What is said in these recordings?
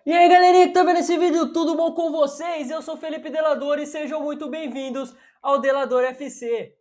E aí galerinha que tá vendo esse vídeo, tudo bom com vocês? Eu sou Felipe Delador e sejam muito bem-vindos ao Delador FC.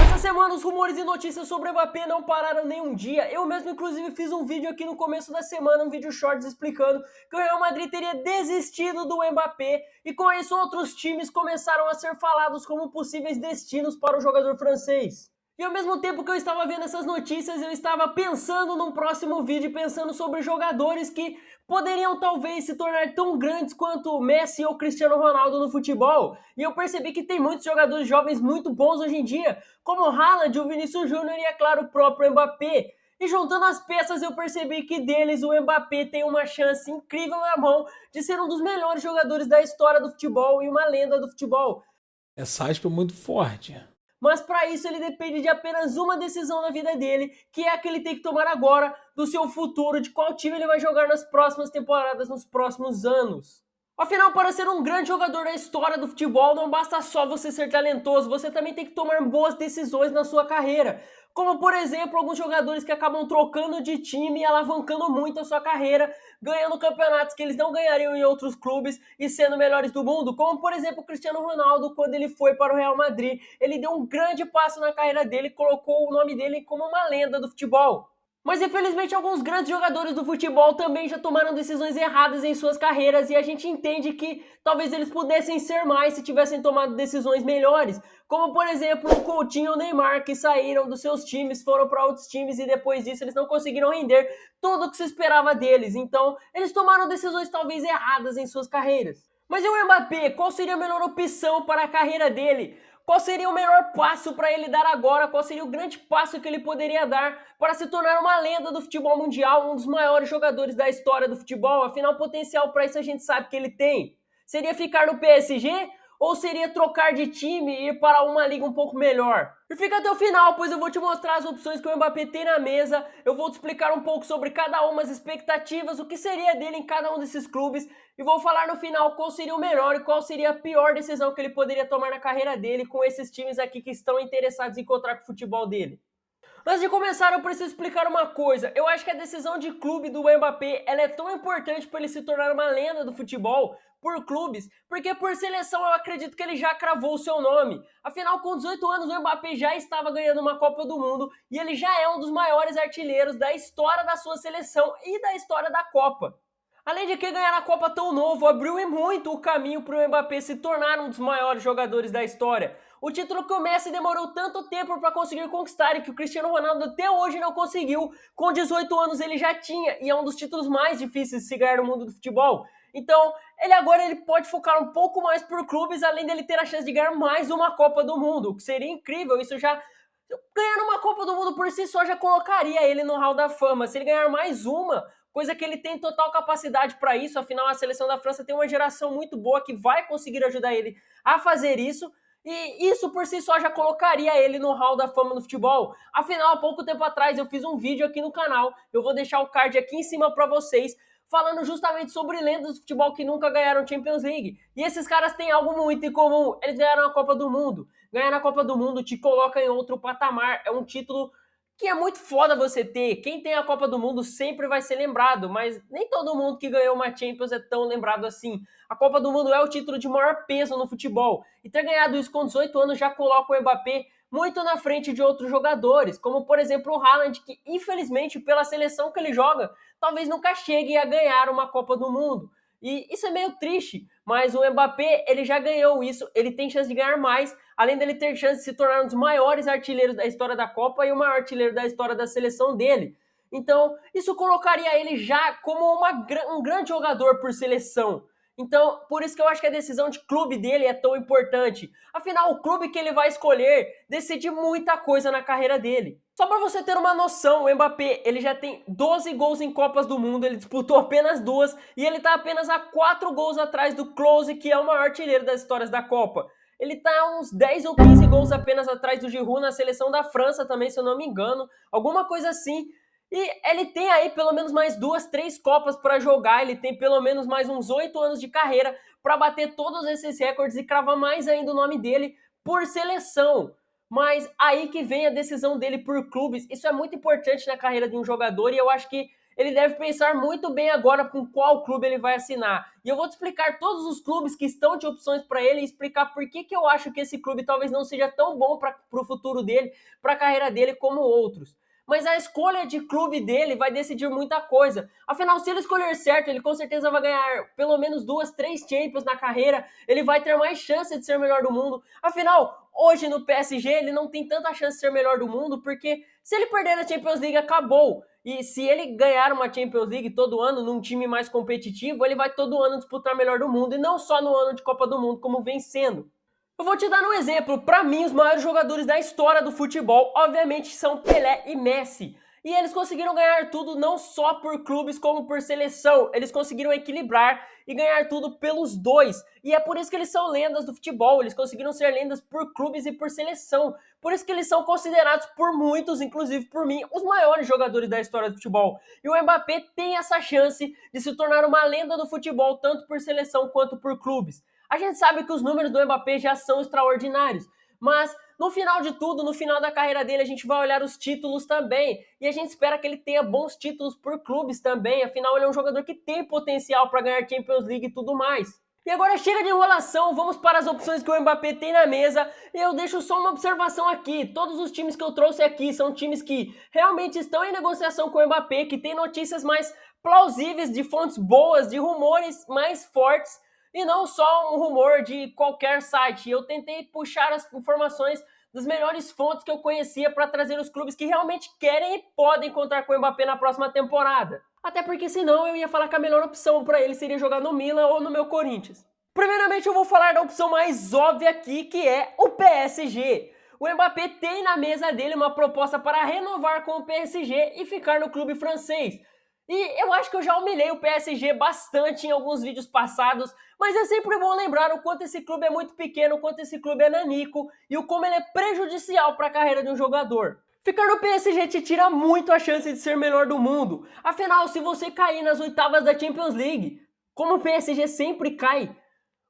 Essa semana os rumores e notícias sobre o Mbappé não pararam nem um dia. Eu mesmo inclusive fiz um vídeo aqui no começo da semana, um vídeo shorts explicando que o Real Madrid teria desistido do Mbappé e com isso outros times começaram a ser falados como possíveis destinos para o jogador francês. E ao mesmo tempo que eu estava vendo essas notícias, eu estava pensando num próximo vídeo, pensando sobre jogadores que poderiam talvez se tornar tão grandes quanto o Messi ou Cristiano Ronaldo no futebol. E eu percebi que tem muitos jogadores jovens muito bons hoje em dia, como o Haaland, o Vinícius Júnior e, é claro, o próprio Mbappé. E juntando as peças eu percebi que deles o Mbappé tem uma chance incrível na mão de ser um dos melhores jogadores da história do futebol e uma lenda do futebol. Essa aspa é muito forte. Mas para isso ele depende de apenas uma decisão na vida dele, que é a que ele tem que tomar agora do seu futuro, de qual time ele vai jogar nas próximas temporadas, nos próximos anos. Afinal, para ser um grande jogador da história do futebol, não basta só você ser talentoso, você também tem que tomar boas decisões na sua carreira. Como, por exemplo, alguns jogadores que acabam trocando de time e alavancando muito a sua carreira, ganhando campeonatos que eles não ganhariam em outros clubes e sendo melhores do mundo. Como, por exemplo, o Cristiano Ronaldo, quando ele foi para o Real Madrid. Ele deu um grande passo na carreira dele, colocou o nome dele como uma lenda do futebol. Mas infelizmente alguns grandes jogadores do futebol também já tomaram decisões erradas em suas carreiras e a gente entende que talvez eles pudessem ser mais se tivessem tomado decisões melhores, como por exemplo o Coutinho e o Neymar, que saíram dos seus times, foram para outros times e depois disso eles não conseguiram render tudo o que se esperava deles, então eles tomaram decisões talvez erradas em suas carreiras. Mas e o Mbappé? Qual seria a melhor opção para a carreira dele? Qual seria o melhor passo para ele dar agora? Qual seria o grande passo que ele poderia dar para se tornar uma lenda do futebol mundial, um dos maiores jogadores da história do futebol? Afinal, potencial para isso a gente sabe que ele tem. Seria ficar no PSG ou seria trocar de time e ir para uma liga um pouco melhor? E fica até o final, pois eu vou te mostrar as opções que o Mbappé tem na mesa, eu vou te explicar um pouco sobre cada uma, as expectativas, o que seria dele em cada um desses clubes, e vou falar no final qual seria o melhor e qual seria a pior decisão que ele poderia tomar na carreira dele com esses times aqui que estão interessados em encontrar com o futebol dele. Antes de começar, eu preciso explicar uma coisa. Eu acho que a decisão de clube do Mbappé ela é tão importante para ele se tornar uma lenda do futebol por clubes, porque por seleção eu acredito que ele já cravou o seu nome. Afinal, com 18 anos, o Mbappé já estava ganhando uma Copa do Mundo e ele já é um dos maiores artilheiros da história da sua seleção e da história da Copa. Além de que ganhar a Copa tão novo abriu e muito o caminho para o Mbappé se tornar um dos maiores jogadores da história. O título que o Messi demorou tanto tempo para conseguir conquistar e que o Cristiano Ronaldo até hoje não conseguiu, com 18 anos ele já tinha, e é um dos títulos mais difíceis de se ganhar no mundo do futebol. Então, ele pode focar um pouco mais por clubes, além dele ter a chance de ganhar mais uma Copa do Mundo, o que seria incrível. Isso já ganhar uma Copa do Mundo por si só já colocaria ele no Hall da Fama. Se ele ganhar mais uma, coisa que ele tem total capacidade para isso, afinal a seleção da França tem uma geração muito boa que vai conseguir ajudar ele a fazer isso, e isso por si só já colocaria ele no Hall da Fama no futebol. Afinal, há pouco tempo atrás eu fiz um vídeo aqui no canal, eu vou deixar o card aqui em cima para vocês, falando justamente sobre lendas do futebol que nunca ganharam Champions League. E esses caras têm algo muito em comum, eles ganharam a Copa do Mundo. Ganhar a Copa do Mundo te coloca em outro patamar, é um título que é muito foda você ter. Quem tem a Copa do Mundo sempre vai ser lembrado, mas nem todo mundo que ganhou uma Champions é tão lembrado assim. A Copa do Mundo é o título de maior peso no futebol, e ter ganhado isso com 18 anos já coloca o Mbappé muito na frente de outros jogadores, como por exemplo o Haaland, que infelizmente pela seleção que ele joga, talvez nunca chegue a ganhar uma Copa do Mundo. E isso é meio triste, mas o Mbappé, ele já ganhou isso, ele tem chance de ganhar mais, além dele ter chance de se tornar um dos maiores artilheiros da história da Copa e o maior artilheiro da história da seleção dele. Então, isso colocaria ele já como um grande jogador por seleção. Então, por isso que eu acho que a decisão de clube dele é tão importante. Afinal, o clube que ele vai escolher decide muita coisa na carreira dele. Só para você ter uma noção, o Mbappé, ele já tem 12 gols em Copas do Mundo, ele disputou apenas 2 e ele tá apenas a 4 gols atrás do Klose, que é o maior artilheiro das histórias da Copa. Ele tá uns 10 ou 15 gols apenas atrás do Giroud na seleção da França também, se eu não me engano, alguma coisa assim. E ele tem aí pelo menos mais 2, 3 Copas para jogar, ele tem pelo menos mais uns 8 anos de carreira para bater todos esses recordes e cravar mais ainda o nome dele por seleção. Mas aí que vem a decisão dele por clubes, isso é muito importante na carreira de um jogador e eu acho que ele deve pensar muito bem agora com qual clube ele vai assinar. E eu vou te explicar todos os clubes que estão de opções para ele e explicar por que eu acho que esse clube talvez não seja tão bom para o futuro dele, para a carreira dele como outros. Mas a escolha de clube dele vai decidir muita coisa. Afinal, se ele escolher certo, ele com certeza vai ganhar pelo menos 2, 3 Champions na carreira, ele vai ter mais chance de ser melhor do mundo. Afinal, hoje no PSG ele não tem tanta chance de ser melhor do mundo, porque se ele perder a Champions League, acabou. E se ele ganhar uma Champions League todo ano num time mais competitivo, ele vai todo ano disputar melhor do mundo, e não só no ano de Copa do Mundo, como vem sendo. Eu vou te dar um exemplo. Para mim, os maiores jogadores da história do futebol, obviamente, são Pelé e Messi. E eles conseguiram ganhar tudo não só por clubes como por seleção. Eles conseguiram equilibrar e ganhar tudo pelos dois. E é por isso que eles são lendas do futebol. Eles conseguiram ser lendas por clubes e por seleção. Por isso que eles são considerados por muitos, inclusive por mim, os maiores jogadores da história do futebol. E o Mbappé tem essa chance de se tornar uma lenda do futebol, tanto por seleção quanto por clubes. A gente sabe que os números do Mbappé já são extraordinários, mas no final de tudo, no final da carreira dele, a gente vai olhar os títulos também, e a gente espera que ele tenha bons títulos por clubes também, afinal ele é um jogador que tem potencial para ganhar Champions League e tudo mais. E agora chega de enrolação, vamos para as opções que o Mbappé tem na mesa, e eu deixo só uma observação aqui, todos os times que eu trouxe aqui são times que realmente estão em negociação com o Mbappé, que tem notícias mais plausíveis, de fontes boas, de rumores mais fortes, e não só um rumor de qualquer site. Eu tentei puxar as informações das melhores fontes que eu conhecia para trazer os clubes que realmente querem e podem contar com o Mbappé na próxima temporada. Até porque senão eu ia falar que a melhor opção para ele seria jogar no Milan ou no meu Corinthians. Primeiramente eu vou falar da opção mais óbvia aqui, que é o PSG. O Mbappé tem na mesa dele uma proposta para renovar com o PSG e ficar no clube francês. E eu acho que eu já humilhei o PSG bastante em alguns vídeos passados, mas é sempre bom lembrar o quanto esse clube é muito pequeno, o quanto esse clube é nanico e o como ele é prejudicial para a carreira de um jogador. Ficar no PSG te tira muito a chance de ser melhor do mundo. Afinal, se você cair nas oitavas da Champions League, como o PSG sempre cai,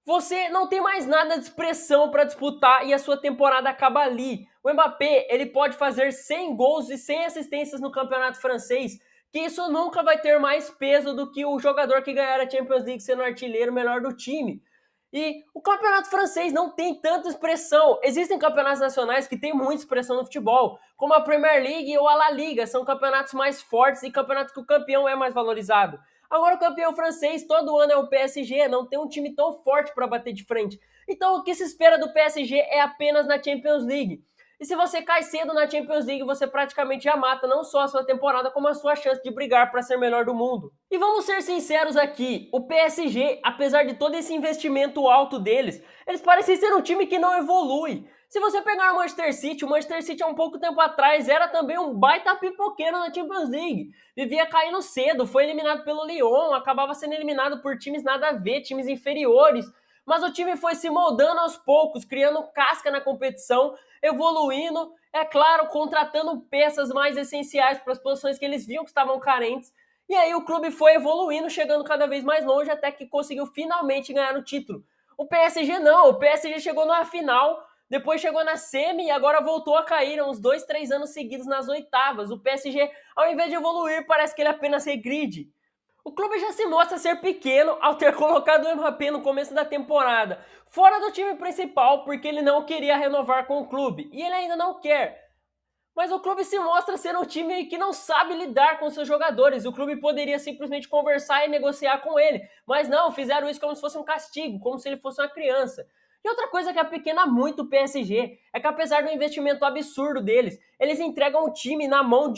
você não tem mais nada de expressão para disputar e a sua temporada acaba ali. O Mbappé, ele pode fazer 100 gols e 100 assistências no campeonato francês, que isso nunca vai ter mais peso do que o jogador que ganhar a Champions League sendo artilheiro melhor do time. E o campeonato francês não tem tanta expressão. Existem campeonatos nacionais que têm muita expressão no futebol, como a Premier League ou a La Liga, são campeonatos mais fortes e campeonatos que o campeão é mais valorizado. Agora o campeão francês todo ano é o PSG, não tem um time tão forte para bater de frente. Então o que se espera do PSG é apenas na Champions League. E se você cai cedo na Champions League, você praticamente já mata não só a sua temporada, como a sua chance de brigar para ser melhor do mundo. E vamos ser sinceros aqui, o PSG, apesar de todo esse investimento alto deles, eles parecem ser um time que não evolui. Se você pegar o Manchester City há um pouco tempo atrás era também um baita pipoqueiro na Champions League. Vivia caindo cedo, foi eliminado pelo Lyon, acabava sendo eliminado por times nada a ver, times inferiores. Mas o time foi se moldando aos poucos, criando casca na competição, evoluindo, é claro, contratando peças mais essenciais para as posições que eles viam que estavam carentes. E aí o clube foi evoluindo, chegando cada vez mais longe, até que conseguiu finalmente ganhar o título. O PSG não, o PSG chegou na final, depois chegou na semi e agora voltou a cair uns 2, 3 anos seguidos nas oitavas. O PSG, ao invés de evoluir, parece que ele apenas regride. O clube já se mostra ser pequeno ao ter colocado o Mbappé no começo da temporada, fora do time principal, porque ele não queria renovar com o clube, e ele ainda não quer. Mas o clube se mostra ser um time que não sabe lidar com seus jogadores. O clube poderia simplesmente conversar e negociar com ele, mas não, fizeram isso como se fosse um castigo, como se ele fosse uma criança. E outra coisa que apequena muito o PSG é que, apesar do investimento absurdo deles, eles entregam o time na mão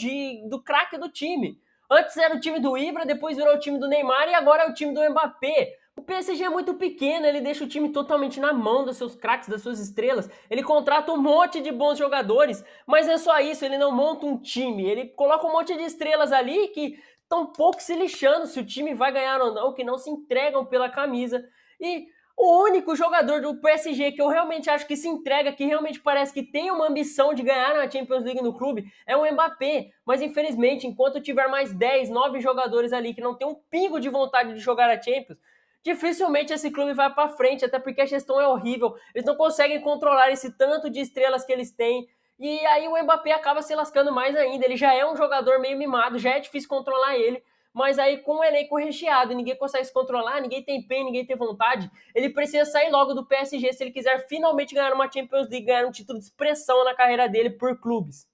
do craque do time. Antes era o time do Ibra, depois virou o time do Neymar e agora é o time do Mbappé. O PSG é muito pequeno, ele deixa o time totalmente na mão dos seus craques, das suas estrelas. Ele contrata um monte de bons jogadores, mas é só isso, ele não monta um time. Ele coloca um monte de estrelas ali que estão pouco se lixando se o time vai ganhar ou não, que não se entregam pela camisa. E o único jogador do PSG que eu realmente acho que se entrega, que realmente parece que tem uma ambição de ganhar na Champions League no clube, é o Mbappé. Mas infelizmente, enquanto tiver mais 10, 9 jogadores ali que não tem um pingo de vontade de jogar a Champions, dificilmente esse clube vai para frente, até porque a gestão é horrível. Eles não conseguem controlar esse tanto de estrelas que eles têm. E aí o Mbappé acaba se lascando mais ainda. Ele já é um jogador meio mimado, já é difícil controlar ele. mas aí com o elenco recheado, ninguém consegue se controlar, ninguém tem empenho, ninguém tem vontade, ele precisa sair logo do PSG se ele quiser finalmente ganhar uma Champions League, ganhar um título de expressão na carreira dele por clubes.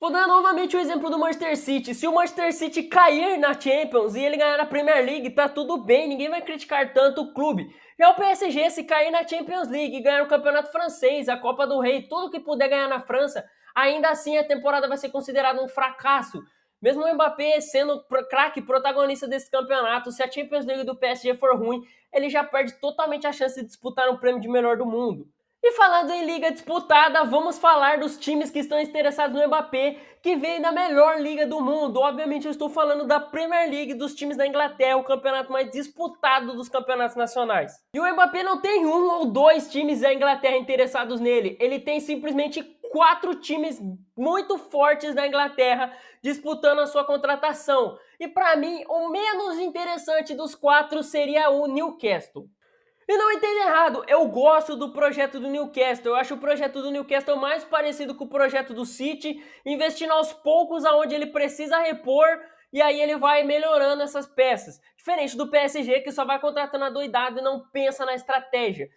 Vou dar novamente o exemplo do Manchester City. Se o Manchester City cair na Champions e ele ganhar a Premier League, tá tudo bem, ninguém vai criticar tanto o clube. Já o PSG, se cair na Champions League e ganhar o Campeonato Francês, a Copa do Rei, tudo que puder ganhar na França, ainda assim a temporada vai ser considerada um fracasso. Mesmo o Mbappé sendo craque protagonista desse campeonato, se a Champions League do PSG for ruim, ele já perde totalmente a chance de disputar um prêmio de melhor do mundo. E falando em liga disputada, vamos falar dos times que estão interessados no Mbappé, que vem da melhor liga do mundo. Obviamente eu estou falando da Premier League, dos times da Inglaterra, o campeonato mais disputado dos campeonatos nacionais. E o Mbappé não tem um ou dois times da Inglaterra interessados nele, ele tem simplesmente 4 times muito fortes da Inglaterra disputando a sua contratação. E para mim, o menos interessante dos 4 seria o Newcastle. E não entenda errado, eu gosto do projeto do Newcastle, eu acho o projeto do Newcastle mais parecido com o projeto do City, investindo aos poucos aonde ele precisa repor, e aí ele vai melhorando essas peças. Diferente do PSG, que só vai contratando a doidado e não pensa na estratégia.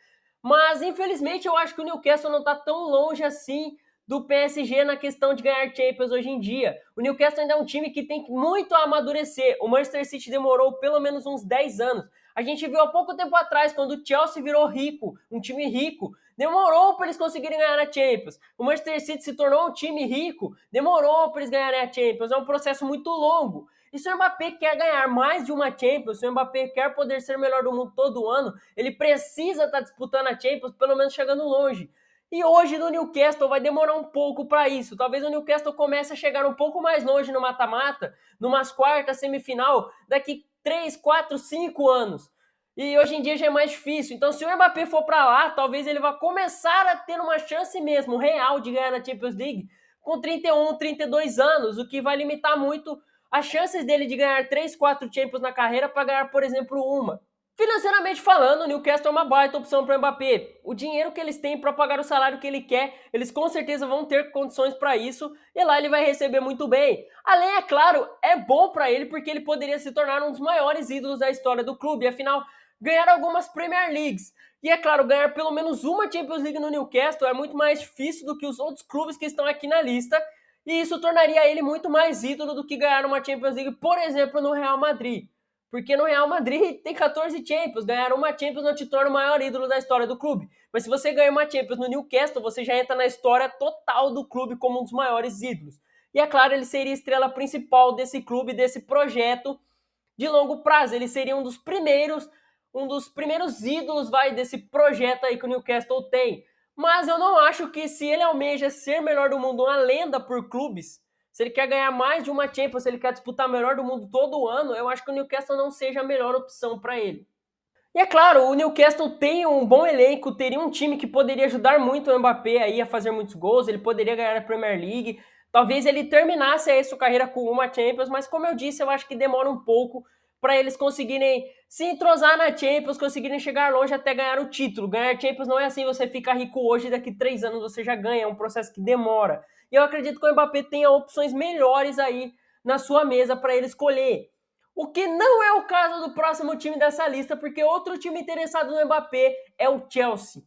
Mas, infelizmente, eu acho que o Newcastle não está tão longe assim do PSG na questão de ganhar Champions hoje em dia. O Newcastle ainda é um time que tem muito a amadurecer. O Manchester City demorou pelo menos uns 10 anos. A gente viu há pouco tempo atrás, quando o Chelsea virou rico, um time rico, demorou para eles conseguirem ganhar a Champions. O Manchester City se tornou um time rico, demorou para eles ganharem a Champions. É um processo muito longo. E se o Mbappé quer ganhar mais de uma Champions, se o Mbappé quer poder ser o melhor do mundo todo ano, ele precisa estar disputando a Champions, pelo menos chegando longe. E hoje no Newcastle vai demorar um pouco para isso. Talvez o Newcastle comece a chegar um pouco mais longe no mata-mata, numas quartas, semifinal, daqui 3, 4, 5 anos. E hoje em dia já é mais difícil. Então se o Mbappé for para lá, talvez ele vá começar a ter uma chance mesmo, real, de ganhar na Champions League com 31, 32 anos, o que vai limitar muito as chances dele de ganhar 3, 4 Champions na carreira para ganhar, por exemplo, uma. Financeiramente falando, o Newcastle é uma baita opção para o Mbappé. O dinheiro que eles têm para pagar o salário que ele quer, eles com certeza vão ter condições para isso, e lá ele vai receber muito bem. Além, é claro, é bom para ele porque ele poderia se tornar um dos maiores ídolos da história do clube, e afinal, ganhar algumas Premier Leagues. E é claro, ganhar pelo menos uma Champions League no Newcastle é muito mais difícil do que os outros clubes que estão aqui na lista, e isso tornaria ele muito mais ídolo do que ganhar uma Champions League, por exemplo, no Real Madrid. Porque no Real Madrid tem 14 Champions, ganhar uma Champions não te torna o maior ídolo da história do clube. Mas se você ganha uma Champions no Newcastle, você já entra na história total do clube como um dos maiores ídolos. E é claro, ele seria a estrela principal desse clube, desse projeto de longo prazo. Ele seria um dos primeiros ídolos desse projeto aí que o Newcastle tem. Mas eu não acho que se ele almeja ser melhor do mundo, uma lenda por clubes, se ele quer ganhar mais de uma Champions, se ele quer disputar o melhor do mundo todo ano, eu acho que o Newcastle não seja a melhor opção para ele. E é claro, o Newcastle tem um bom elenco, teria um time que poderia ajudar muito o Mbappé aí a fazer muitos gols, ele poderia ganhar a Premier League, talvez ele terminasse aí sua carreira com uma Champions, mas como eu disse, eu acho que demora um pouco para eles conseguirem se entrosar na Champions, conseguirem chegar longe até ganhar o título. Ganhar Champions não é assim, você fica rico hoje e daqui 3 anos você já ganha, é um processo que demora. E eu acredito que o Mbappé tenha opções melhores aí na sua mesa para ele escolher. O que não é o caso do próximo time dessa lista, porque outro time interessado no Mbappé é o Chelsea.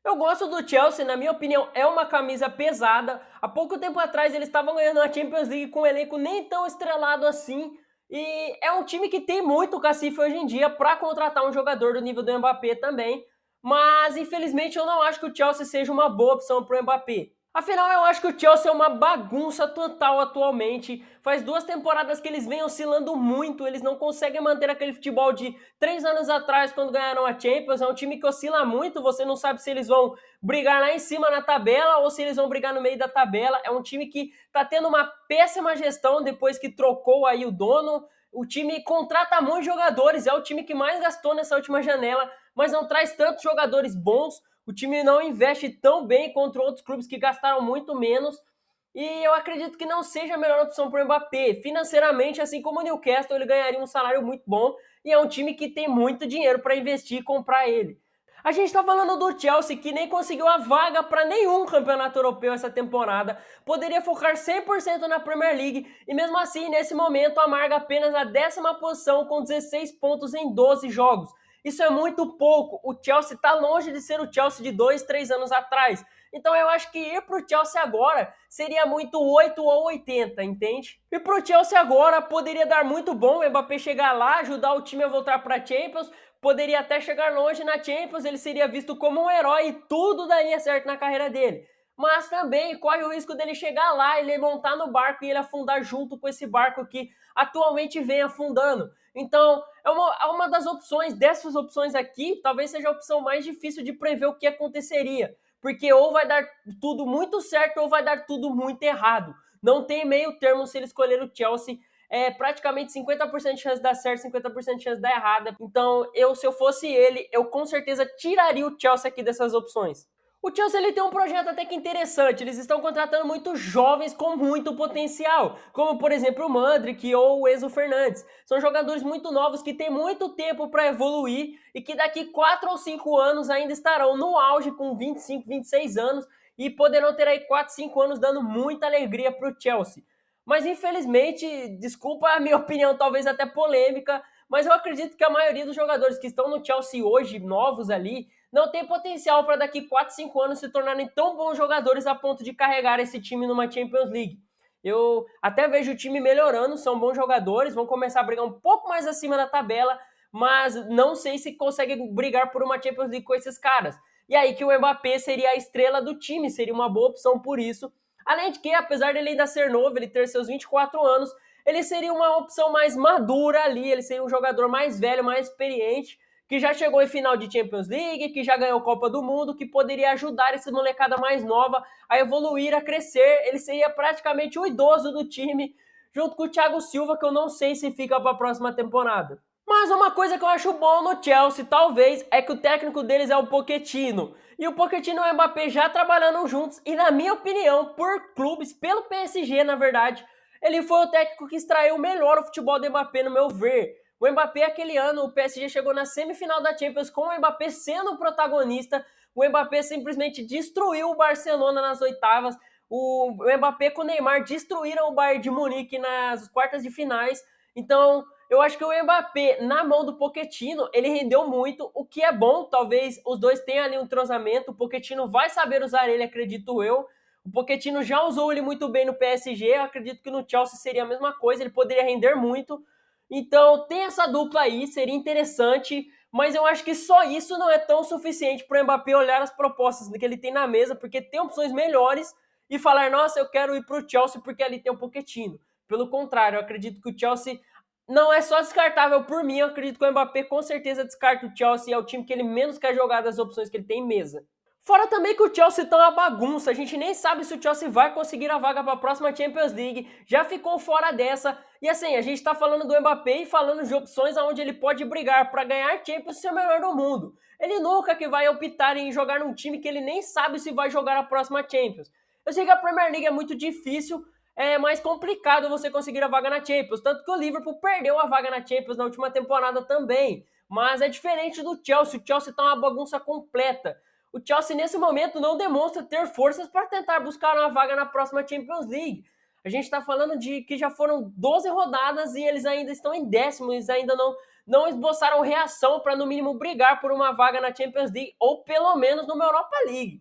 Eu gosto do Chelsea, na minha opinião, é uma camisa pesada. Há pouco tempo atrás eles estavam ganhando a Champions League com um elenco nem tão estrelado assim. E é um time que tem muito cacife hoje em dia para contratar um jogador do nível do Mbappé também. Mas, infelizmente, eu não acho que o Chelsea seja uma boa opção para o Mbappé. Afinal, eu acho que o Chelsea é uma bagunça total atualmente. Faz 2 temporadas que eles vêm oscilando muito. Eles não conseguem manter aquele futebol de 3 anos atrás, quando ganharam a Champions. É um time que oscila muito. Você não sabe se eles vão brigar lá em cima na tabela ou se eles vão brigar no meio da tabela. É um time que está tendo uma péssima gestão depois que trocou aí o dono. O time contrata muitos jogadores. É o time que mais gastou nessa última janela, mas não traz tantos jogadores bons. O time não investe tão bem contra outros clubes que gastaram muito menos. E eu acredito que não seja a melhor opção para o Mbappé. Financeiramente, assim como o Newcastle, ele ganharia um salário muito bom. E é um time que tem muito dinheiro para investir e comprar ele. A gente tá falando do Chelsea, que nem conseguiu a vaga para nenhum campeonato europeu essa temporada, poderia focar 100% na Premier League e mesmo assim, nesse momento, amarga apenas a 10ª posição com 16 pontos em 12 jogos. Isso é muito pouco, o Chelsea está longe de ser o Chelsea de 2, 3 anos atrás. Então eu acho que ir pro Chelsea agora seria muito 8 ou 80, entende? E pro Chelsea agora poderia dar muito bom o Mbappé chegar lá, ajudar o time a voltar para Champions, poderia até chegar longe na Champions, ele seria visto como um herói e tudo daria certo na carreira dele. Mas também corre o risco dele chegar lá, ele montar no barco e ele afundar junto com esse barco que atualmente vem afundando. Então, é uma das opções, dessas opções aqui, talvez seja a opção mais difícil de prever o que aconteceria. Porque ou vai dar tudo muito certo ou vai dar tudo muito errado. Não tem meio termo se ele escolher o Chelsea. É praticamente 50% de chance de dar certo, 50% de chance de dar errada. Então, se eu fosse ele, eu com certeza tiraria o Chelsea aqui dessas opções. O Chelsea ele tem um projeto até que interessante, eles estão contratando muitos jovens com muito potencial, como por exemplo o Mudryk ou o Enzo Fernandes. São jogadores muito novos que têm muito tempo para evoluir e que daqui 4 ou 5 anos ainda estarão no auge com 25, 26 anos e poderão ter aí 4, 5 anos dando muita alegria para o Chelsea. Mas infelizmente, desculpa a minha opinião, talvez até polêmica, mas eu acredito que a maioria dos jogadores que estão no Chelsea hoje, novos ali, não tem potencial para daqui 4, 5 anos se tornarem tão bons jogadores a ponto de carregar esse time numa Champions League. Eu até vejo o time melhorando, são bons jogadores, vão começar a brigar um pouco mais acima da tabela, mas não sei se conseguem brigar por uma Champions League com esses caras. E aí que o Mbappé seria a estrela do time, seria uma boa opção por isso. Além de que, apesar dele ainda ser novo, ele ter seus 24 anos, ele seria uma opção mais madura ali, ele seria um jogador mais velho, mais experiente, que já chegou em final de Champions League, que já ganhou Copa do Mundo, que poderia ajudar essa molecada mais nova a evoluir, a crescer. Ele seria praticamente o idoso do time, junto com o Thiago Silva, que eu não sei se fica para a próxima temporada. Mas uma coisa que eu acho bom no Chelsea, talvez, é que o técnico deles é o Pochettino. E o Pochettino e o Mbappé já trabalhando juntos, e na minha opinião, por clubes, pelo PSG, na verdade, ele foi o técnico que extraiu melhor o futebol do Mbappé, no meu ver. O Mbappé, aquele ano, o PSG chegou na semifinal da Champions com o Mbappé sendo o protagonista. O Mbappé simplesmente destruiu o Barcelona nas oitavas. O Mbappé com o Neymar destruíram o Bayern de Munique nas quartas de finais. Então, eu acho que o Mbappé, na mão do Pochettino, ele rendeu muito, o que é bom. Talvez os dois tenham ali um entrosamento. O Pochettino vai saber usar ele, acredito eu. O Pochettino já usou ele muito bem no PSG. Eu acredito que no Chelsea seria a mesma coisa. Ele poderia render muito. Então, tem essa dupla aí, seria interessante, mas eu acho que só isso não é tão suficiente para o Mbappé olhar as propostas que ele tem na mesa, porque tem opções melhores e falar, nossa, eu quero ir para o Chelsea porque ali tem o Pochettino. Pelo contrário, eu acredito que o Chelsea não é só descartável por mim, eu acredito que o Mbappé com certeza descarta o Chelsea, é o time que ele menos quer jogar das opções que ele tem em mesa. Fora também que o Chelsea tá uma bagunça, a gente nem sabe se o Chelsea vai conseguir a vaga para a próxima Champions League, já ficou fora dessa. E assim, a gente tá falando do Mbappé e falando de opções onde ele pode brigar para ganhar Champions e ser o melhor do mundo. Ele nunca que vai optar em jogar num time que ele nem sabe se vai jogar a próxima Champions. Eu sei que a Premier League é muito difícil, é mais complicado você conseguir a vaga na Champions, tanto que o Liverpool perdeu a vaga na Champions na última temporada também. Mas é diferente do Chelsea, o Chelsea tá uma bagunça completa. O Chelsea, nesse momento, não demonstra ter forças para tentar buscar uma vaga na próxima Champions League. A gente está falando de que já foram 12 rodadas e eles ainda estão em décimo, eles ainda não esboçaram reação para, no mínimo, brigar por uma vaga na Champions League ou, pelo menos, numa Europa League.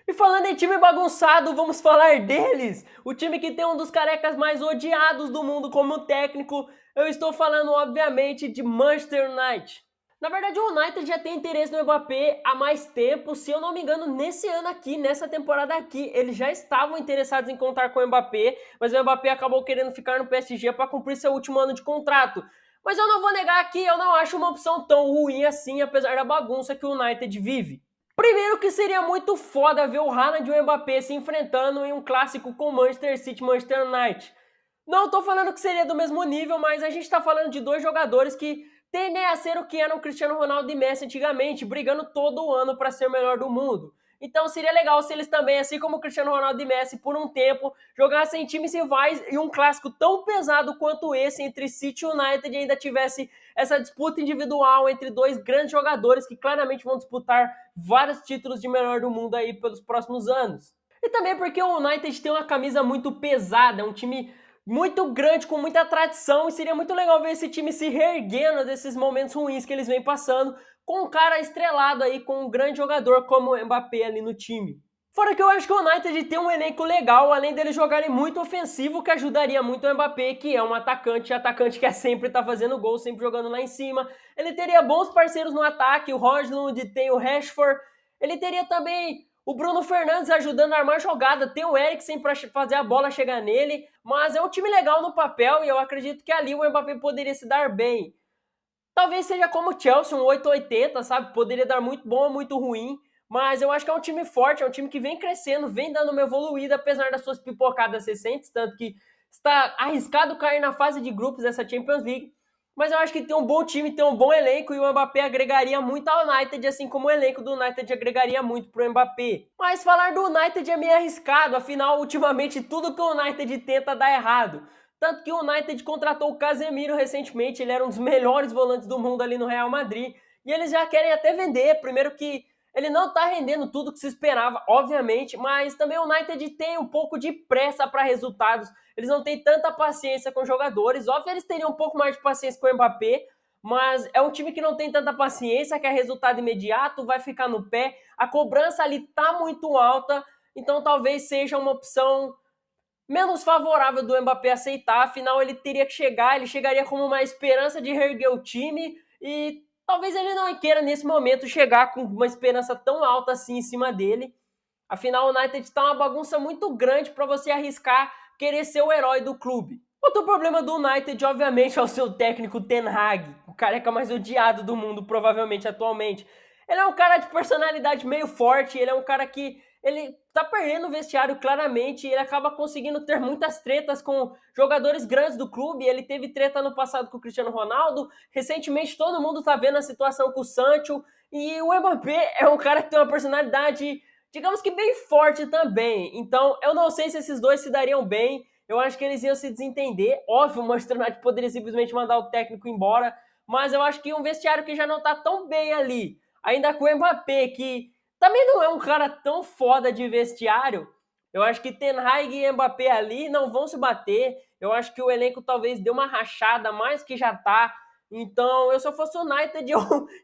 E falando em time bagunçado, vamos falar deles. O time que tem um dos carecas mais odiados do mundo como técnico. Eu estou falando, obviamente, de Manchester United. Na verdade, o United já tem interesse no Mbappé há mais tempo. Se eu não me engano, nesse ano aqui, nessa temporada aqui, eles já estavam interessados em contar com o Mbappé, mas o Mbappé acabou querendo ficar no PSG para cumprir seu último ano de contrato. Mas eu não vou negar que eu não acho uma opção tão ruim assim, apesar da bagunça que o United vive. Primeiro que seria muito foda ver o Haaland e o Mbappé se enfrentando em um clássico com Manchester City e Manchester United. Não tô falando que seria do mesmo nível, mas a gente tá falando de dois jogadores que tendem a ser o que eram Cristiano Ronaldo e Messi antigamente, brigando todo ano para ser o melhor do mundo. Então seria legal se eles também, assim como o Cristiano Ronaldo e Messi, por um tempo, jogassem times rivais e um clássico tão pesado quanto esse entre City e United ainda tivesse essa disputa individual entre dois grandes jogadores que claramente vão disputar vários títulos de melhor do mundo aí pelos próximos anos. E também porque o United tem uma camisa muito pesada, é um time muito grande, com muita tradição, e seria muito legal ver esse time se reerguendo desses momentos ruins que eles vêm passando, com um cara estrelado aí, com um grande jogador como o Mbappé ali no time. Fora que eu acho que o United tem um elenco legal, além deles jogarem muito ofensivo, que ajudaria muito o Mbappé, que é um atacante que é sempre tá fazendo gol, sempre jogando lá em cima. Ele teria bons parceiros no ataque, o Højlund, tem o Rashford. Ele teria também o Bruno Fernandes ajudando a armar jogada, tem o Eriksen para fazer a bola chegar nele, mas é um time legal no papel e eu acredito que ali o Mbappé poderia se dar bem. Talvez seja como o Chelsea, um 880, sabe? Poderia dar muito bom ou muito ruim, mas eu acho que é um time forte, é um time que vem crescendo, vem dando uma evoluída, apesar das suas pipocadas recentes, tanto que está arriscado cair na fase de grupos dessa Champions League. Mas eu acho que tem um bom time, tem um bom elenco e o Mbappé agregaria muito ao United, assim como o elenco do United agregaria muito pro Mbappé. Mas falar do United é meio arriscado, afinal, ultimamente tudo que o United tenta dá errado. Tanto que o United contratou o Casemiro recentemente, ele era um dos melhores volantes do mundo ali no Real Madrid, e eles já querem até vender, primeiro que ele não está rendendo tudo que se esperava, obviamente, mas também o United tem um pouco de pressa para resultados, eles não têm tanta paciência com jogadores, óbvio eles teriam um pouco mais de paciência com o Mbappé, mas é um time que não tem tanta paciência, quer resultado imediato, vai ficar no pé, a cobrança ali tá muito alta, então talvez seja uma opção menos favorável do Mbappé aceitar, afinal ele teria que chegar, ele chegaria como uma esperança de reerguer o time e talvez ele não queira nesse momento chegar com uma esperança tão alta assim em cima dele. Afinal, o United está uma bagunça muito grande para você arriscar querer ser o herói do clube. Outro problema do United, obviamente, é o seu técnico Ten Hag, o careca mais odiado do mundo, provavelmente, atualmente. Ele é um cara de personalidade meio forte, ele é um cara que ele tá perdendo o vestiário claramente, ele acaba conseguindo ter muitas tretas com jogadores grandes do clube, ele teve treta no passado com o Cristiano Ronaldo, recentemente todo mundo tá vendo a situação com o Sancho, e o Mbappé é um cara que tem uma personalidade, digamos que bem forte também, então eu não sei se esses dois se dariam bem, eu acho que eles iam se desentender, óbvio, o Manchester United poderia simplesmente mandar o técnico embora, mas eu acho que um vestiário que já não tá tão bem ali, ainda com o Mbappé, que também não é um cara tão foda de vestiário. Eu acho que Ten Hag e Mbappé ali não vão se bater. Eu acho que o elenco talvez dê uma rachada mais que já tá. Então, eu se eu fosse o United, eu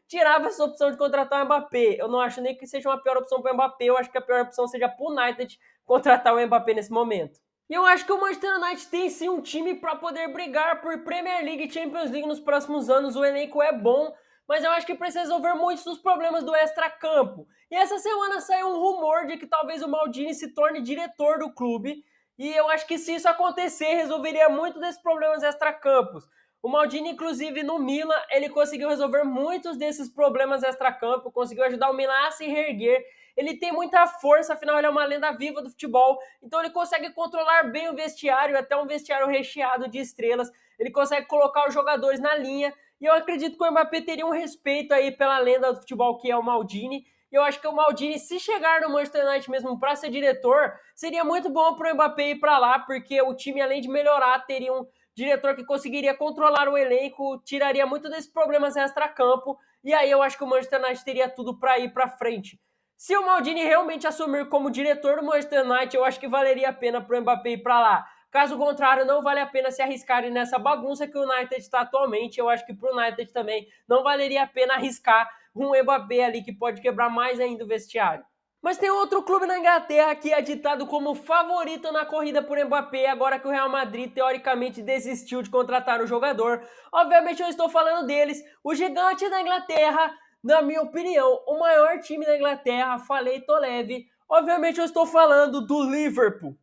tirava essa opção de contratar o Mbappé. Eu não acho nem que seja uma pior opção para o Mbappé. Eu acho que a pior opção seja para o United contratar o Mbappé nesse momento. E eu acho que o Manchester United tem sim um time para poder brigar por Premier League e Champions League nos próximos anos. O elenco é bom, mas eu acho que precisa resolver muitos dos problemas do extracampo. E essa semana saiu um rumor de que talvez o Maldini se torne diretor do clube, e eu acho que se isso acontecer, resolveria muito desses problemas extracampos. O Maldini, inclusive, no Milan, ele conseguiu resolver muitos desses problemas extracampo, conseguiu ajudar o Milan a se reerguer. Ele tem muita força, afinal ele é uma lenda viva do futebol, então ele consegue controlar bem o vestiário, até um vestiário recheado de estrelas. Ele consegue colocar os jogadores na linha, e eu acredito que o Mbappé teria um respeito aí pela lenda do futebol que é o Maldini. E eu acho que o Maldini, se chegar no Manchester United mesmo para ser diretor, seria muito bom para o Mbappé ir para lá, porque o time, além de melhorar, teria um diretor que conseguiria controlar o elenco, tiraria muito desses problemas extra-campo, e aí eu acho que o Manchester United teria tudo para ir para frente. Se o Maldini realmente assumir como diretor do Manchester United, eu acho que valeria a pena para o Mbappé ir para lá. Caso contrário, não vale a pena se arriscarem nessa bagunça que o United está atualmente. Eu acho que para o United também não valeria a pena arriscar um Mbappé ali que pode quebrar mais ainda o vestiário. Mas tem outro clube na Inglaterra que é ditado como favorito na corrida por Mbappé, agora que o Real Madrid teoricamente desistiu de contratar o jogador. Obviamente eu estou falando deles, o gigante da Inglaterra, na minha opinião, o maior time da Inglaterra, falei, tô leve. Obviamente eu estou falando do Liverpool.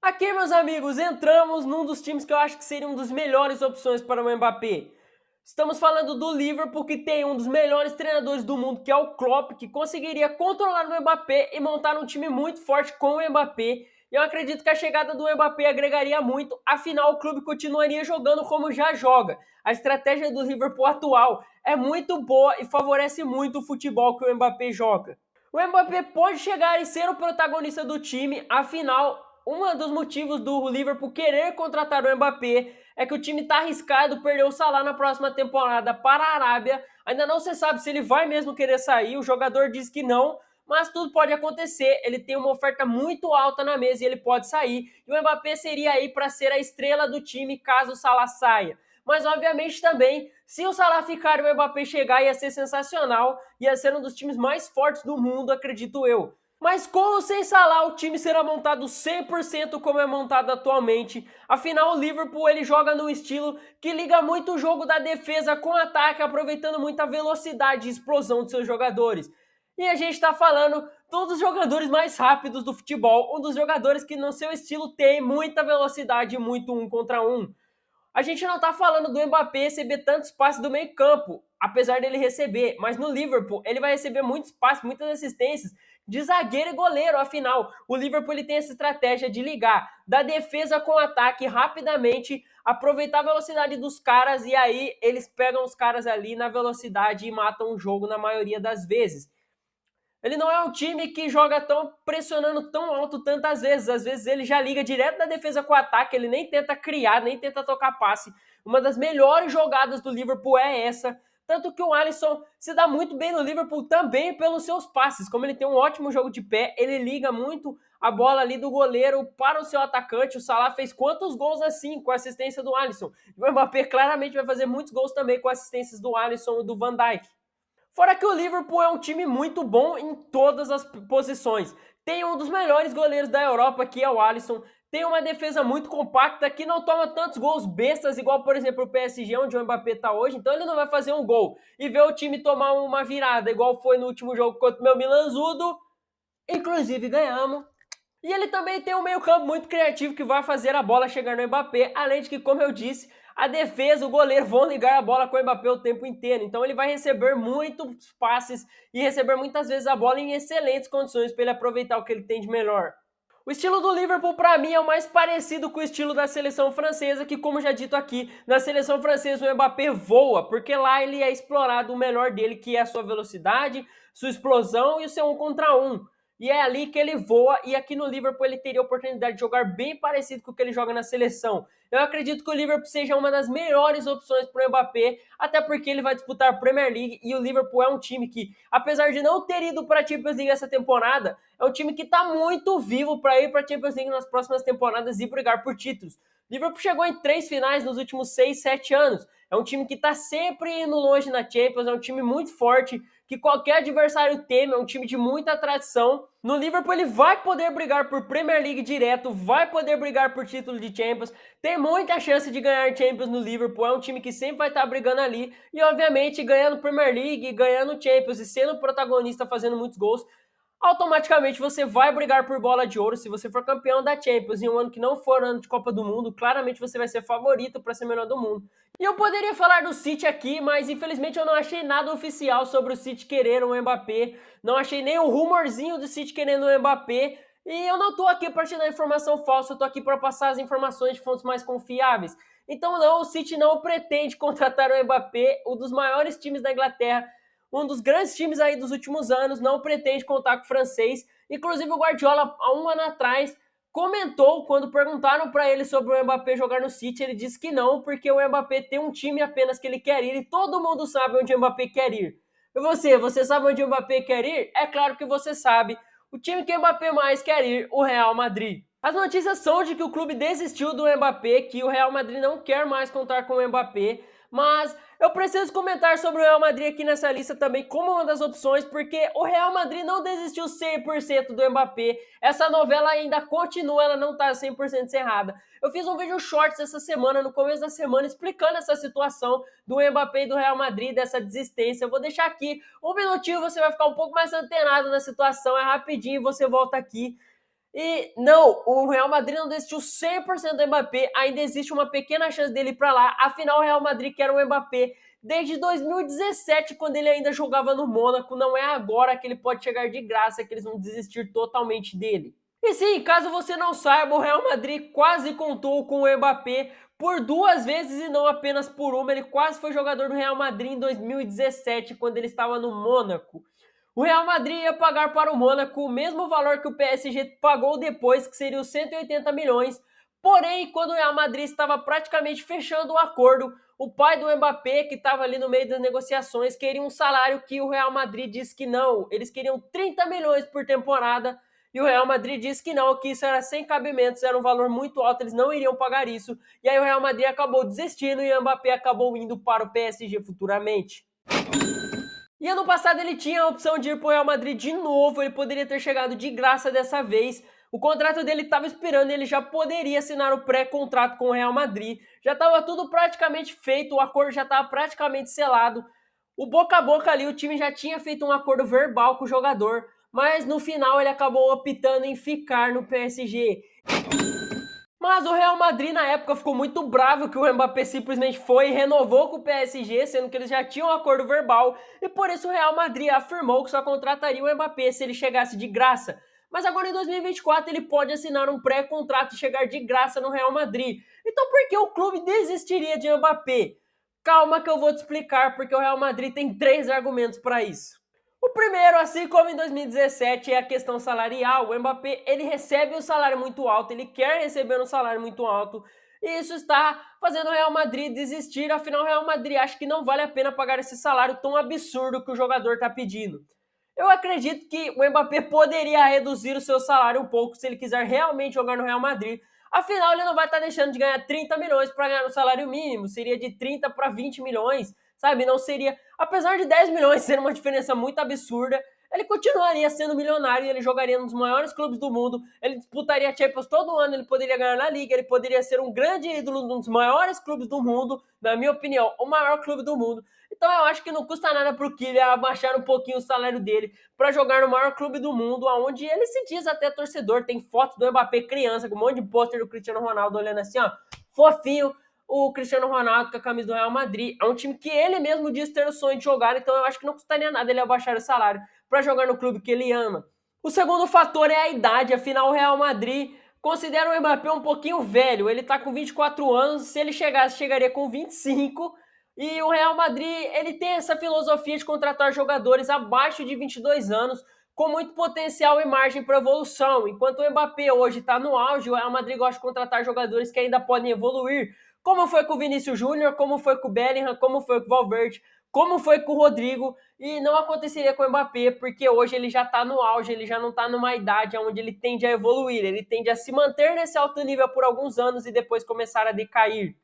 Aqui, meus amigos, entramos num dos times que eu acho que seria uma das melhores opções para o Mbappé. Estamos falando do Liverpool, que tem um dos melhores treinadores do mundo, que é o Klopp, que conseguiria controlar o Mbappé e montar um time muito forte com o Mbappé. E eu acredito que a chegada do Mbappé agregaria muito, afinal o clube continuaria jogando como já joga. A estratégia do Liverpool atual é muito boa e favorece muito o futebol que o Mbappé joga. O Mbappé pode chegar e ser o protagonista do time, afinal, um dos motivos do Liverpool querer contratar o Mbappé é que o time está arriscado perder o Salah na próxima temporada para a Arábia. Ainda não se sabe se ele vai mesmo querer sair, o jogador diz que não, mas tudo pode acontecer. Ele tem uma oferta muito alta na mesa e ele pode sair. E o Mbappé seria aí para ser a estrela do time caso o Salah saia. Mas obviamente também, se o Salah ficar e o Mbappé chegar, ia ser sensacional, ia ser um dos times mais fortes do mundo, acredito eu. Mas com ou sem Salah, o time será montado 100% como é montado atualmente. Afinal, o Liverpool ele joga num estilo que liga muito o jogo da defesa com ataque, aproveitando muita velocidade e explosão de seus jogadores. E a gente está falando todos os jogadores mais rápidos do futebol, um dos jogadores que no seu estilo tem muita velocidade e muito 1 contra 1. A gente não tá falando do Mbappé receber tantos passes do meio campo, apesar dele receber, mas no Liverpool ele vai receber muitos passes, muitas assistências de zagueiro e goleiro, afinal, o Liverpool ele tem essa estratégia de ligar da defesa com o ataque rapidamente, aproveitar a velocidade dos caras e aí eles pegam os caras ali na velocidade e matam o jogo na maioria das vezes. Ele não é um time que joga tão pressionando tão alto tantas vezes. Às vezes ele já liga direto da defesa com o ataque, ele nem tenta criar, nem tenta tocar passe. Uma das melhores jogadas do Liverpool é essa. Tanto que o Alisson se dá muito bem no Liverpool também pelos seus passes. Como ele tem um ótimo jogo de pé, ele liga muito a bola ali do goleiro para o seu atacante. O Salah fez quantos gols assim com a assistência do Alisson? O Mbappé claramente vai fazer muitos gols também com assistências do Alisson e do Van Dijk. Fora que o Liverpool é um time muito bom em todas as posições. Tem um dos melhores goleiros da Europa, que é o Alisson. Tem uma defesa muito compacta, que não toma tantos gols bestas, igual, por exemplo, o PSG, onde o Mbappé está hoje. Então ele não vai fazer um gol e ver o time tomar uma virada, igual foi no último jogo contra o meu Milanzudo. Inclusive ganhamos. E ele também tem um meio-campo muito criativo que vai fazer a bola chegar no Mbappé, além de que, como eu disse, a defesa, o goleiro vão ligar a bola com o Mbappé o tempo inteiro. Então ele vai receber muitos passes e receber muitas vezes a bola em excelentes condições para ele aproveitar o que ele tem de melhor. O estilo do Liverpool, para mim, é o mais parecido com o estilo da seleção francesa, que, como já dito aqui, na seleção francesa o Mbappé voa, porque lá ele é explorado o melhor dele, que é a sua velocidade, sua explosão e o seu 1 contra 1. E é ali que ele voa, e aqui no Liverpool ele teria a oportunidade de jogar bem parecido com o que ele joga na seleção. Eu acredito que o Liverpool seja uma das melhores opções para o Mbappé, até porque ele vai disputar a Premier League, e o Liverpool é um time que, apesar de não ter ido para a Champions League essa temporada, é um time que está muito vivo para ir para a Champions League nas próximas temporadas e brigar por títulos. O Liverpool chegou em 3 finais nos últimos 6, 7 anos. É um time que está sempre indo longe na Champions, é um time muito forte, que qualquer adversário teme, é um time de muita tradição. No Liverpool ele vai poder brigar por Premier League direto, vai poder brigar por título de Champions, tem muita chance de ganhar Champions no Liverpool, é um time que sempre vai estar brigando ali, e obviamente ganhando Premier League, ganhando Champions e sendo protagonista, fazendo muitos gols, automaticamente você vai brigar por bola de ouro. Se você for campeão da Champions em um ano que não for ano de Copa do Mundo, claramente você vai ser favorito para ser melhor do mundo. E eu poderia falar do City aqui, mas infelizmente eu não achei nada oficial sobre o City querer um Mbappé, não achei nem um rumorzinho do City querendo um Mbappé, e eu não tô aqui para te dar informação falsa, eu tô aqui para passar as informações de fontes mais confiáveis. Então não, o City não pretende contratar o Mbappé, um dos maiores times da Inglaterra, um dos grandes times aí dos últimos anos, não pretende contar com o francês. Inclusive o Guardiola, há um ano atrás, comentou, quando perguntaram para ele sobre o Mbappé jogar no City, ele disse que não, porque o Mbappé tem um time apenas que ele quer ir, e todo mundo sabe onde o Mbappé quer ir. E você sabe onde o Mbappé quer ir? É claro que você sabe. O time que o Mbappé mais quer ir, o Real Madrid. As notícias são de que o clube desistiu do Mbappé, que o Real Madrid não quer mais contar com o Mbappé, mas eu preciso comentar sobre o Real Madrid aqui nessa lista também como uma das opções, porque o Real Madrid não desistiu 100% do Mbappé. Essa novela ainda continua, ela não está 100% encerrada. Eu fiz um vídeo shorts essa semana, no começo da semana, explicando essa situação do Mbappé e do Real Madrid, dessa desistência. Eu vou deixar aqui um minutinho, você vai ficar um pouco mais antenado na situação, é rapidinho, você volta aqui. E não, o Real Madrid não desistiu 100% do Mbappé, ainda existe uma pequena chance dele ir para lá, afinal o Real Madrid quer o Mbappé desde 2017, quando ele ainda jogava no Mônaco, não é agora que ele pode chegar de graça, que eles vão desistir totalmente dele. E sim, caso você não saiba, o Real Madrid quase contou com o Mbappé por 2 vezes e não apenas por uma, ele quase foi jogador do Real Madrid em 2017, quando ele estava no Mônaco. O Real Madrid ia pagar para o Mônaco o mesmo valor que o PSG pagou depois, que seria os 180 milhões. Porém, quando o Real Madrid estava praticamente fechando o acordo, o pai do Mbappé, que estava ali no meio das negociações, queria um salário que o Real Madrid disse que não. Eles queriam 30 milhões por temporada e o Real Madrid disse que não, que isso era sem cabimentos, era um valor muito alto, eles não iriam pagar isso. E aí o Real Madrid acabou desistindo e o Mbappé acabou indo para o PSG futuramente. E ano passado ele tinha a opção de ir para o Real Madrid de novo, ele poderia ter chegado de graça dessa vez. O contrato dele estava expirando, ele já poderia assinar o pré-contrato com o Real Madrid. Já estava tudo praticamente feito, o acordo já estava praticamente selado. O boca a boca ali, o time já tinha feito um acordo verbal com o jogador, mas no final ele acabou optando em ficar no PSG. Mas o Real Madrid na época ficou muito bravo que o Mbappé simplesmente foi e renovou com o PSG, sendo que eles já tinham um acordo verbal, e por isso o Real Madrid afirmou que só contrataria o Mbappé se ele chegasse de graça. Mas agora em 2024 ele pode assinar um pré-contrato e chegar de graça no Real Madrid. Então por que o clube desistiria de Mbappé? Calma que eu vou te explicar, porque o Real Madrid tem 3 argumentos para isso. O primeiro, assim como em 2017, é a questão salarial. O Mbappé, ele recebe um salário muito alto, ele quer receber um salário muito alto, e isso está fazendo o Real Madrid desistir. Afinal, o Real Madrid acha que não vale a pena pagar esse salário tão absurdo que o jogador está pedindo. Eu acredito que o Mbappé poderia reduzir o seu salário um pouco se ele quiser realmente jogar no Real Madrid. Afinal, ele não vai estar deixando de ganhar 30 milhões para ganhar o salário mínimo, seria de 30 para 20 milhões, sabe? Não seria, apesar de 10 milhões ser uma diferença muito absurda, ele continuaria sendo milionário e ele jogaria nos maiores clubes do mundo, ele disputaria a Champions todo ano, ele poderia ganhar na Liga, ele poderia ser um grande ídolo dos maiores clubes do mundo, na minha opinião, o maior clube do mundo. Então eu acho que não custa nada pro Kylian abaixar um pouquinho o salário dele para jogar no maior clube do mundo, onde ele se diz até torcedor. Tem fotos do Mbappé criança, com um monte de pôster do Cristiano Ronaldo olhando assim, ó, fofinho, o Cristiano Ronaldo com a camisa do Real Madrid. É um time que ele mesmo diz ter o sonho de jogar, então eu acho que não custaria nada ele abaixar o salário para jogar no clube que ele ama. O segundo fator é a idade, afinal o Real Madrid considera o Mbappé um pouquinho velho, ele tá com 24 anos, se ele chegasse, chegaria com 25, e o Real Madrid, ele tem essa filosofia de contratar jogadores abaixo de 22 anos, com muito potencial e margem para evolução. Enquanto o Mbappé hoje está no auge, o Real Madrid gosta de contratar jogadores que ainda podem evoluir, como foi com o Vinícius Júnior, como foi com o Bellingham, como foi com o Valverde, como foi com o Rodrigo, e não aconteceria com o Mbappé, porque hoje ele já está no auge, ele já não está numa idade onde ele tende a evoluir, ele tende a se manter nesse alto nível por alguns anos e depois começar a decair.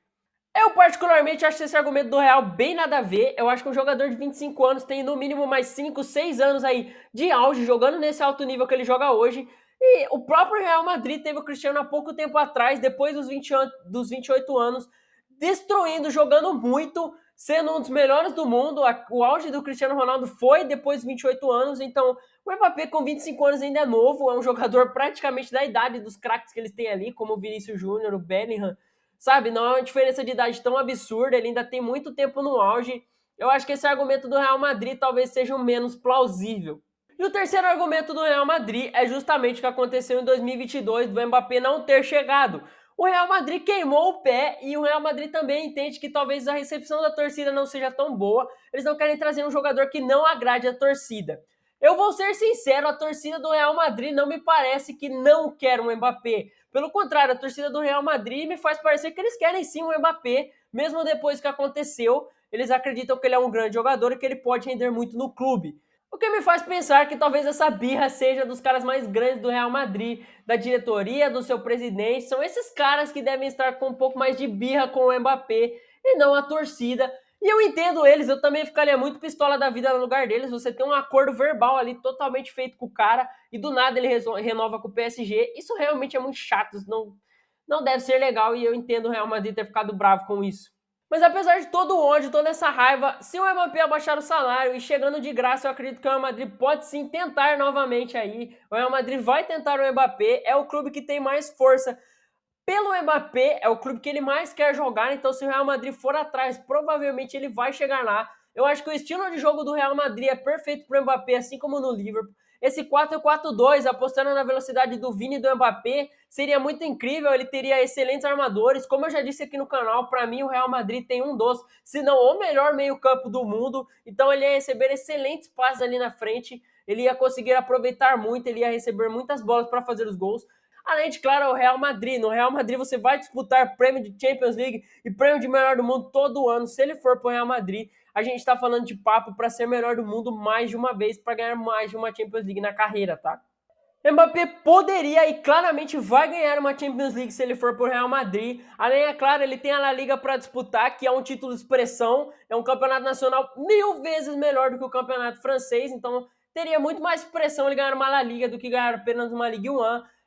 Eu particularmente acho esse argumento do Real bem nada a ver. Eu acho que um jogador de 25 anos tem no mínimo mais 5, 6 anos aí de auge, jogando nesse alto nível que ele joga hoje. E o próprio Real Madrid teve o Cristiano há pouco tempo atrás, depois dos 28 anos, destruindo, jogando muito, sendo um dos melhores do mundo. O auge do Cristiano Ronaldo foi depois dos 28 anos, então o Mbappé com 25 anos ainda é novo, é um jogador praticamente da idade dos craques que eles têm ali, como o Vinícius Júnior, o Bellingham, sabe? Não é uma diferença de idade tão absurda, ele ainda tem muito tempo no auge. Eu acho que esse argumento do Real Madrid talvez seja o menos plausível. E o terceiro argumento do Real Madrid é justamente o que aconteceu em 2022, do Mbappé não ter chegado. O Real Madrid queimou o pé e o Real Madrid também entende que talvez a recepção da torcida não seja tão boa. Eles não querem trazer um jogador que não agrade a torcida. Eu vou ser sincero, a torcida do Real Madrid não me parece que não quer um Mbappé. Pelo contrário, a torcida do Real Madrid me faz parecer que eles querem sim o Mbappé, mesmo depois que aconteceu. Eles acreditam que ele é um grande jogador e que ele pode render muito no clube. O que me faz pensar que talvez essa birra seja dos caras mais grandes do Real Madrid, da diretoria, do seu presidente. São esses caras que devem estar com um pouco mais de birra com o Mbappé e não a torcida. E eu entendo eles, eu também ficaria muito pistola da vida no lugar deles. Você tem um acordo verbal ali totalmente feito com o cara e do nada ele renova com o PSG. Isso realmente é muito chato, não deve ser legal e eu entendo o Real Madrid ter ficado bravo com isso. Mas apesar de todo o ódio, toda essa raiva, se o Mbappé abaixar o salário e chegando de graça, eu acredito que o Real Madrid pode sim tentar novamente aí. O Real Madrid vai tentar o Mbappé, é o clube que tem mais força pelo Mbappé, é o clube que ele mais quer jogar, então se o Real Madrid for atrás, provavelmente ele vai chegar lá. Eu acho que o estilo de jogo do Real Madrid é perfeito para o Mbappé, assim como no Liverpool. Esse 4-4-2, apostando na velocidade do Vini e do Mbappé, seria muito incrível, ele teria excelentes armadores. Como eu já disse aqui no canal, para mim o Real Madrid tem um se não o melhor meio campo do mundo, então ele ia receber excelentes passes ali na frente. ele ia conseguir aproveitar muito, ele ia receber muitas bolas para fazer os gols. Além de, claro, o Real Madrid. No Real Madrid você vai disputar prêmio de Champions League e prêmio de melhor do mundo todo ano. Se ele for para o Real Madrid, a gente está falando de papo para ser melhor do mundo mais de uma vez, para ganhar mais de uma Champions League na carreira, tá? Mbappé poderia e claramente vai ganhar uma Champions League se ele for por Real Madrid. Além, é claro, ele tem a La Liga para disputar, que é um título de expressão, é um campeonato nacional 1000 vezes melhor do que o campeonato francês, então teria muito mais pressão ele ganhar uma La Liga do que ganhar apenas uma Ligue 1.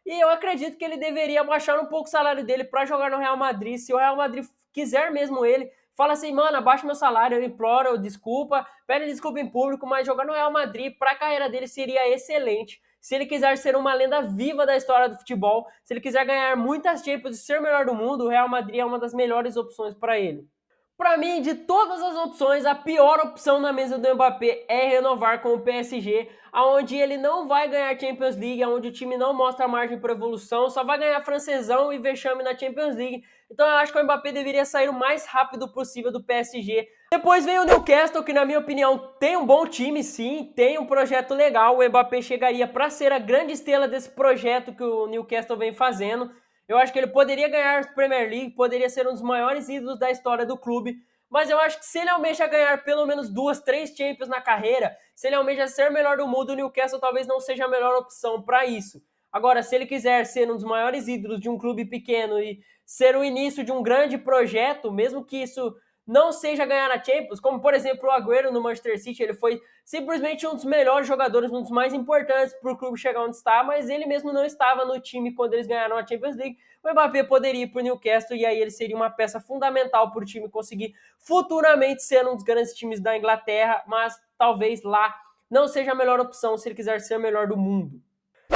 E eu acredito que ele deveria baixar um pouco o salário dele para jogar no Real Madrid. Se o Real Madrid quiser mesmo ele, fala assim, mano, abaixa meu salário, eu imploro, eu desculpa, pede desculpa em público, mas jogar no Real Madrid para a carreira dele seria excelente. Se ele quiser ser uma lenda viva da história do futebol, se ele quiser ganhar muitas Champions e ser o melhor do mundo, o Real Madrid é uma das melhores opções para ele. Para mim, de todas as opções, a pior opção na mesa do Mbappé é renovar com o PSG, onde ele não vai ganhar Champions League, onde o time não mostra margem para evolução, só vai ganhar francesão e vexame na Champions League. Então eu acho que o Mbappé deveria sair o mais rápido possível do PSG. Depois vem o Newcastle, que na minha opinião tem um bom time, sim, tem um projeto legal. O Mbappé chegaria para ser a grande estrela desse projeto que o Newcastle vem fazendo. Eu acho que ele poderia ganhar a Premier League, poderia ser um dos maiores ídolos da história do clube, mas eu acho que se ele almeja ganhar pelo menos 2, 3 Champions na carreira, se ele almeja ser melhor do mundo, o Newcastle talvez não seja a melhor opção para isso. Agora, se ele quiser ser um dos maiores ídolos de um clube pequeno e ser o início de um grande projeto, mesmo que isso não seja ganhar a Champions, como por exemplo o Agüero no Manchester City, ele foi simplesmente um dos melhores jogadores, um dos mais importantes para o clube chegar onde está, mas ele mesmo não estava no time quando eles ganharam a Champions League. O Mbappé poderia ir para o Newcastle e aí ele seria uma peça fundamental para o time conseguir futuramente ser um dos grandes times da Inglaterra, mas talvez lá não seja a melhor opção se ele quiser ser o melhor do mundo.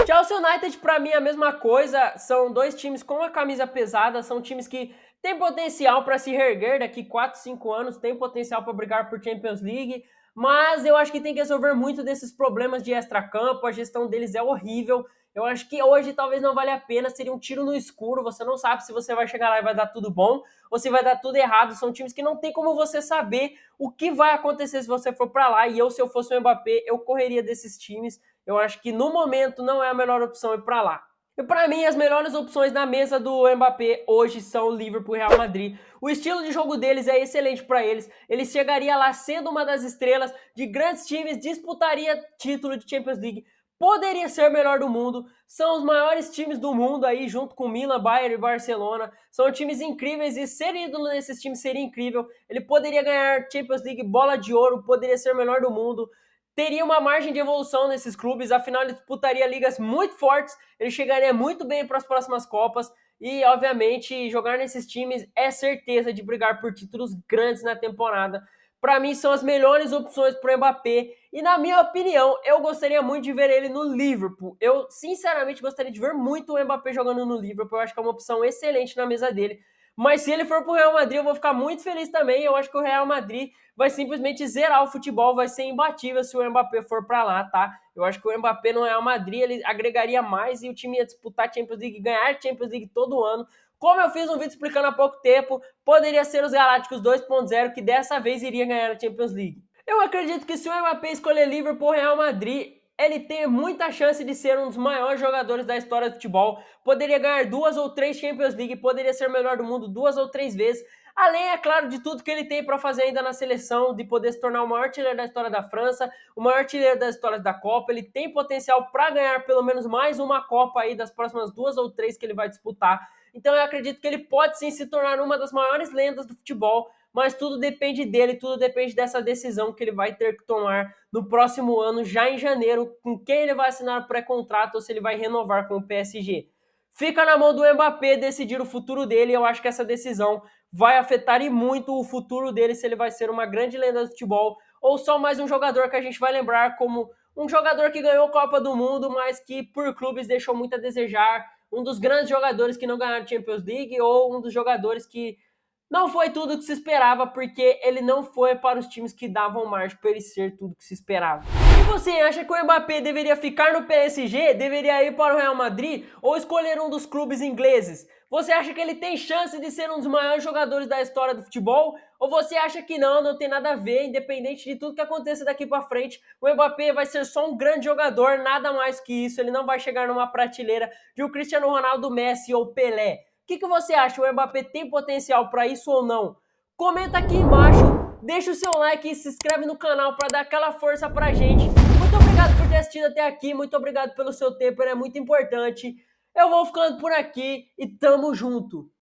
Chelsea United, para mim, é a mesma coisa. São dois times com a camisa pesada, são times que têm potencial para se reerguer daqui 4, 5 anos, tem potencial para brigar por Champions League, mas eu acho que tem que resolver muito desses problemas de extracampo, a gestão deles é horrível. Eu acho que hoje talvez não vale a pena, seria um tiro no escuro, você não sabe se você vai chegar lá e vai dar tudo bom, ou se vai dar tudo errado. São times que não tem como você saber o que vai acontecer se você for para lá, e eu, se eu fosse o Mbappé, eu correria desses times. Eu acho que no momento não é a melhor opção ir para lá. E para mim, as melhores opções na mesa do Mbappé hoje são o Liverpool e Real Madrid. O estilo de jogo deles é excelente para eles. Ele chegaria lá sendo uma das estrelas de grandes times, disputaria título de Champions League, poderia ser o melhor do mundo. São os maiores times do mundo aí, junto com Milan, Bayern e Barcelona. São times incríveis e ser ídolo nesses times seria incrível. Ele poderia ganhar Champions League, bola de ouro, poderia ser o melhor do mundo. Teria uma margem de evolução nesses clubes, afinal ele disputaria ligas muito fortes, ele chegaria muito bem para as próximas Copas e, obviamente, jogar nesses times é certeza de brigar por títulos grandes na temporada. Para mim, são as melhores opções para o Mbappé e, na minha opinião, eu gostaria muito de ver ele no Liverpool. Eu, sinceramente, gostaria de ver muito o Mbappé jogando no Liverpool, eu acho que é uma opção excelente na mesa dele. Mas se ele for pro Real Madrid, eu vou ficar muito feliz também. Eu acho que o Real Madrid vai simplesmente zerar o futebol, vai ser imbatível se o Mbappé for para lá, tá? Eu acho que o Mbappé no Real Madrid, ele agregaria mais e o time ia disputar Champions League, ganhar Champions League todo ano. Como eu fiz um vídeo explicando há pouco tempo, poderia ser os Galácticos 2.0 que dessa vez iria ganhar a Champions League. Eu acredito que se o Mbappé escolher Liverpool ou Real Madrid, ele tem muita chance de ser um dos maiores jogadores da história do futebol, poderia ganhar 2 ou 3 Champions League, poderia ser o melhor do mundo 2 ou 3 vezes, além, é claro, de tudo que ele tem para fazer ainda na seleção, de poder se tornar o maior artilheiro da história da França, o maior artilheiro das histórias da Copa. Ele tem potencial para ganhar pelo menos mais uma Copa aí das próximas 2 ou 3 que ele vai disputar. Então eu acredito que ele pode sim se tornar uma das maiores lendas do futebol, mas tudo depende dele, tudo depende dessa decisão que ele vai ter que tomar no próximo ano, já em janeiro, com quem ele vai assinar o pré-contrato ou se ele vai renovar com o PSG. Fica na mão do Mbappé decidir o futuro dele, eu acho que essa decisão vai afetar e muito o futuro dele, se ele vai ser uma grande lenda do futebol ou só mais um jogador que a gente vai lembrar como um jogador que ganhou a Copa do Mundo, mas que por clubes deixou muito a desejar, um dos grandes jogadores que não ganharam Champions League ou um dos jogadores que não foi tudo o que se esperava, porque ele não foi para os times que davam margem para ele ser tudo o que se esperava. E você acha que o Mbappé deveria ficar no PSG, deveria ir para o Real Madrid ou escolher um dos clubes ingleses? Você acha que ele tem chance de ser um dos maiores jogadores da história do futebol? Ou você acha que não tem nada a ver, independente de tudo que aconteça daqui para frente, o Mbappé vai ser só um grande jogador, nada mais que isso, ele não vai chegar numa prateleira de um Cristiano Ronaldo, Messi ou Pelé. O que você acha? O Mbappé tem potencial para isso ou não? Comenta aqui embaixo, deixa o seu like e se inscreve no canal para dar aquela força pra gente. Muito obrigado por ter assistido até aqui, muito obrigado pelo seu tempo, ele é muito importante. Eu vou ficando por aqui e tamo junto.